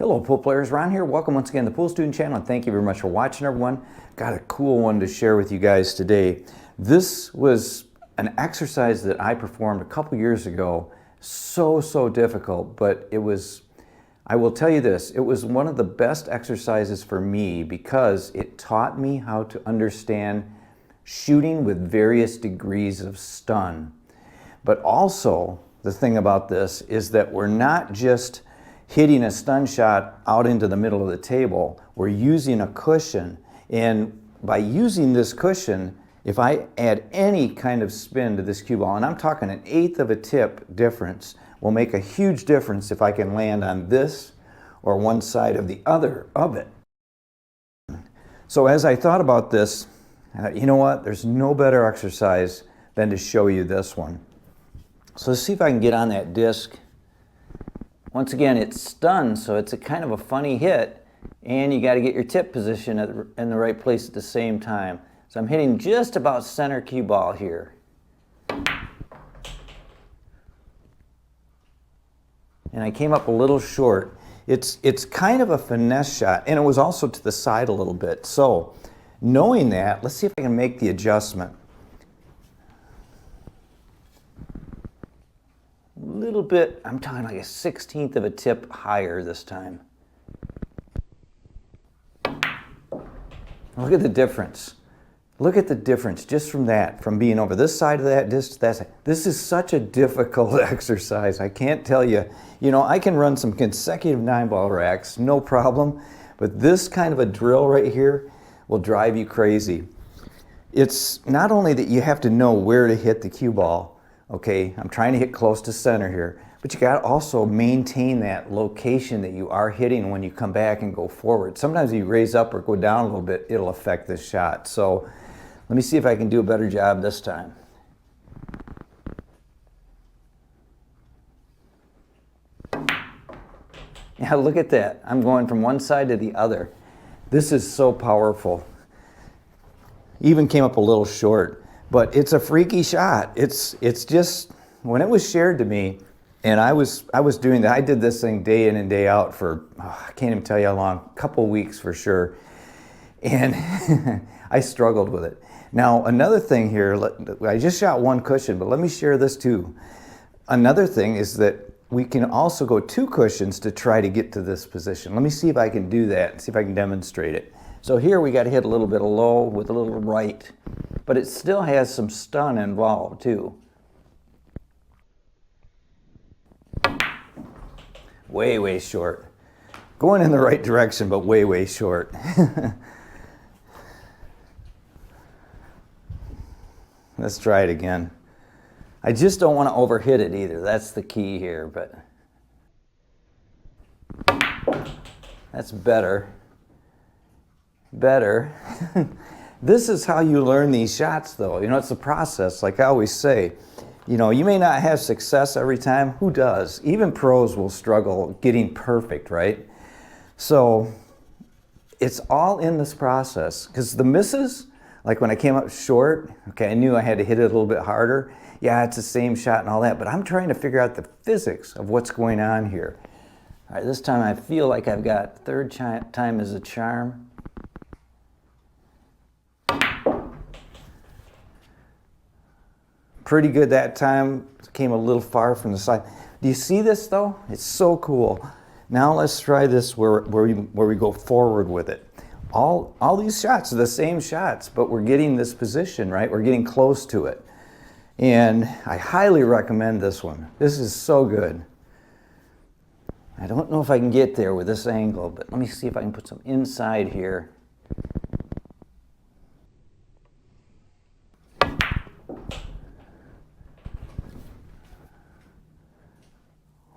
Hello pool players, Ron here. Welcome once again to the Pool Student Channel, and thank you very much for watching, everyone. Got a cool one to share with you guys today. This was an exercise that I performed a couple years ago. So difficult, but it was, I will tell you this, it was one of the best exercises for me because it taught me how to understand shooting with various degrees of stun. But also, the thing about this is that we're not just hitting a stun shot out into the middle of the table. We're using a cushion, and by using this cushion, if I add any kind of spin to this cue ball, and I'm talking an eighth of a tip difference, will make a huge difference if I can land on this or one side of the other of it. So as I thought about this, you know what? There's no better exercise than to show you this one. So let's see if I can get on that disc. Once again, it's stunned, so it's a kind of a funny hit, and you got to get your tip position in the right place at the same time. So I'm hitting just about center cue ball here. And I came up a little short. It's kind of a finesse shot, and it was also to the side a little bit. So knowing that, let's see if I can make the adjustment. Little bit, I'm talking like a 1/16 of a tip higher this time. Look at the difference. Look at the difference just from that, from being over this side of that disc to that side. This is such a difficult exercise. I can't tell you. You know, I can run some consecutive 9-ball racks, no problem, but this kind of a drill right here will drive you crazy. It's not only that you have to know where to hit the cue ball. Okay, I'm trying to hit close to center here, but you got to also maintain that location that you are hitting when you come back and go forward. Sometimes you raise up or go down a little bit, it'll affect this shot. So let me see if I can do a better job this time. Yeah, look at that. I'm going from one side to the other. This is so powerful. Even came up a little short. But it's a freaky shot. It's just, when it was shared to me, and I was doing that, I did this thing day in and day out for, I can't even tell you how long, a couple weeks for sure. And I struggled with it. Now, another thing here, I just shot one cushion, but let me share this too. Another thing is that we can also go 2 cushions to try to get to this position. Let me see if I can do that, see if I can demonstrate it. So here we got to hit a little bit of low with a little right. But it still has some stun involved too. Way short. Going in the right direction, but way short. Let's try it again. I just don't want to overhit it either. That's the key here, but that's better. This is how you learn these shots, though. You know, it's a process, like I always say. You know, you may not have success every time. Who does? Even pros will struggle getting perfect, right? So it's all in this process. Because the misses, like when I came up short, okay, I knew I had to hit it a little bit harder. Yeah, it's the same shot and all that, but I'm trying to figure out the physics of what's going on here. All right, this time I feel like I've got third time is a charm. Pretty good that time. Came a little far from the side. Do you see this though? It's so cool. Now let's try this where we go forward with it. All these shots are the same shots, but we're getting this position, right? We're getting close to it. And I highly recommend this one. This is so good. I don't know if I can get there with this angle, but let me see if I can put some inside here.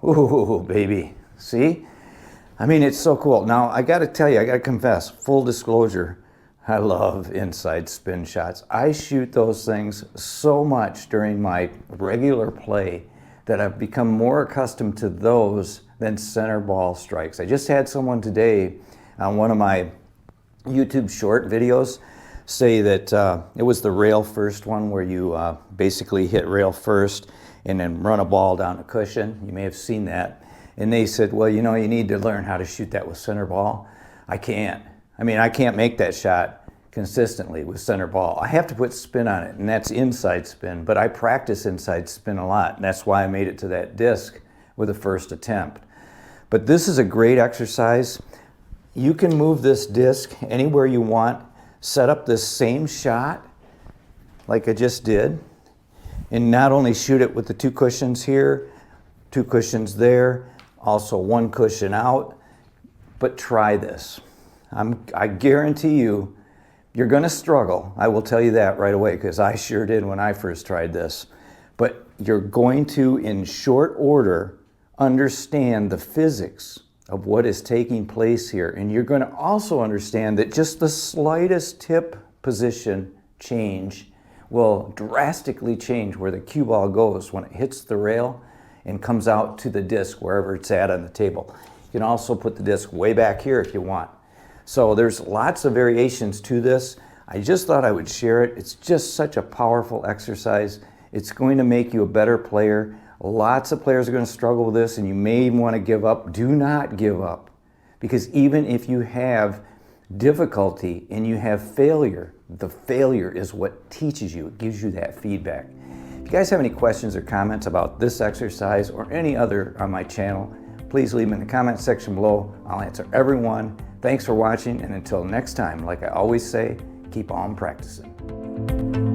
Ooh, baby. See? I mean, it's so cool. Now, I got to tell you, I got to confess, full disclosure, I love inside spin shots. I shoot those things so much during my regular play that I've become more accustomed to those than center ball strikes. I just had someone today on one of my YouTube short videos say that it was the rail first one where you basically hit rail first and then run a ball down a cushion. You may have seen that. and they said, well, you know, you need to learn how to shoot that with center ball. I can't. I mean, I can't make that shot consistently with center ball. I have to put spin on it, and that's inside spin, but I practice inside spin a lot, and that's why I made it to that disc with the first attempt. But this is a great exercise. You can move this disc anywhere you want, set up this same shot like I just did, and not only shoot it with the 2 cushions here, 2 cushions there, also 1 cushion out, but try this. I guarantee you, you're going to struggle. I will tell you that right away, because I sure did when I first tried this. But you're going to, in short order, understand the physics of what is taking place here. And you're going to also understand that just the slightest tip position change will drastically change where the cue ball goes when it hits the rail and comes out to the disc wherever it's at on the table. You can also put the disc way back here if you want. So there's lots of variations to this. I just thought I would share it. It's just such a powerful exercise. It's going to make you a better player. Lots of players are going to struggle with this, and you may even want to give up. Do not give up, because even if you have difficulty and you have failure, the failure is what teaches you. It gives you that feedback. If you guys have any questions or comments about this exercise or any other on my channel, please leave them in the comment section below. I'll answer everyone. Thanks for watching, and until next time, like I always say, keep on practicing.